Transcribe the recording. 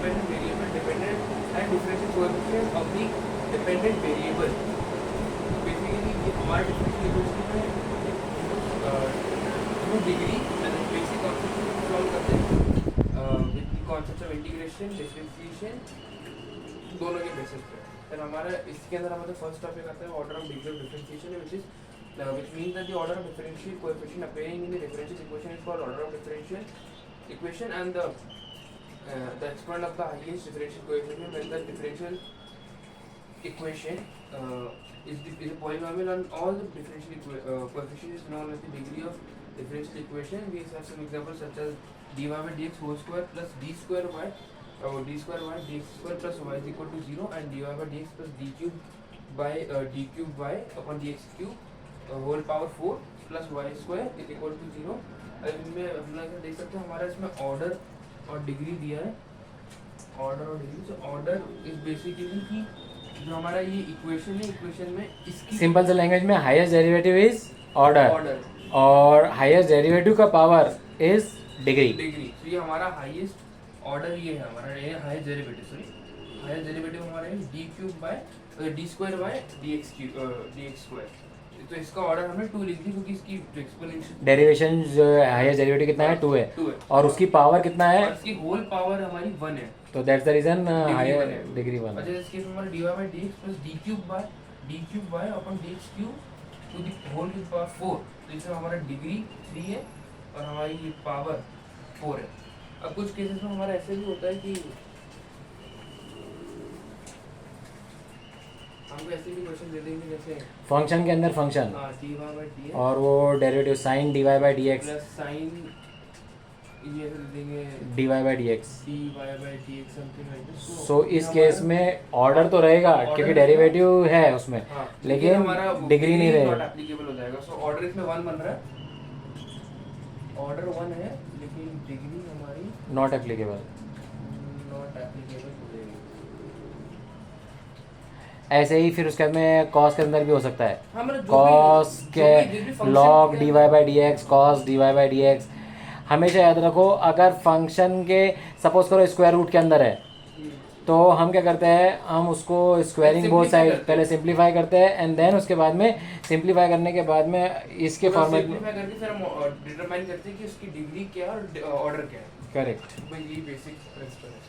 independent variable, dependent and differential coefficient of the dependent variable. Basically ये हमारे differential equation में two degree and basic concept को solve करते हैं with the concept of integration differentiation दोनों के basis पे। फिर हमारा इसके अंदर हमारा फर्स्ट टॉपिक आता है order of degree of differentiation which means that the order of differential coefficient appearing in the differential equation is called order of differential equation, and the exponent of the highest differential coefficient when the differential equation is a polynomial and all the differential coefficient is known as the degree of differential equation. We have some examples such as dy by dx whole square plus d square y dx square plus y is equal to 0 and dy by dx plus d cube by d cube y upon dx cube whole power 4 plus y square is equal to 0। इनमें अपना देख सकते हैं हमारा इसमें order और degree दिया है, ऑर्डर और डिग्री। तो ऑर्डर इज बेसिकली कि जो हमारा ये इक्वेशन है, इक्वेशन में इसकी सिंपल से लैंग्वेज में हाईएस्ट डेरिवेटिव इज ऑर्डर और हाईएस्ट डेरिवेटिव का पावर इज डिग्री। तो ये हमारा हाईएस्ट ऑर्डर ये है हमारा, ये हाईएस्ट डेरिवेटिव हमारा है D cube by D square by D x square. तो इसका ऑर्डर हमने 2 लिख दी क्योंकि इसकी एक्सपोनेंशियल डेरिवेशन जो हाईएस्ट डेरिवेटिव कितना है 2 है और उसकी पावर कितना है, और इसकी होल पावर हमारी 1 है। तो that's the reason higher degree 1। अच्छा इस केस में हमारा dy by dx plus d cube y upon dx cube to the whole cube power 4। तो इसमें हमारा डिग्री 3 है और हमारी ये पावर 4 है। अब कुछ केसेस में हमारा ऐसे भी होता है कि हमको ऐसे भी क्वेश्चन दे देंगे जैसे फंक्शन के अंदर फंक्शन dy by dx और वो derivative sin dy by dx plus sin ये ऐसे दे देंगे dy by dx। dy by dx something like this. So इस केस में ऑर्डर तो रहेगा क्योंकि डेरिवेटिव है उसमें, लेकिन डिग्री नहीं रहेगा, नॉट एप्लीकेबल हो जाएगा। सो ऑर्डर इसमें 1 बन रहा है, ऑर्डर 1 है लेकिन डिग्री हमारी नॉट एप्लीकेबल। नॉट एप्लीकेबल हो जाएगी। ऐसे ही फिर उसके बाद में कॉस के अंदर भी हो सकता है, हाँ मतलब कॉस के log dy by dx cos dy by dx। हमेशा याद रखो अगर फंक्शन के सपोज करो स्क्वायर रूट के अंदर है तो हम क्या करते हैं, हम उसको स्क्वायरिंग बोथ साइड पहले सिंप्लीफाई करते हैं एंड देन उसके बाद में सिंप्लीफाई करने के बाद में इसके फॉर्मेट में सिंप्लीफाई करके फिर हम डिटरमाइन करते हैं कि उसकी डिग्री क्या है और ऑर्डर क्या है। करेक्ट। भाई ये बेसिक प्रिंसिपल है।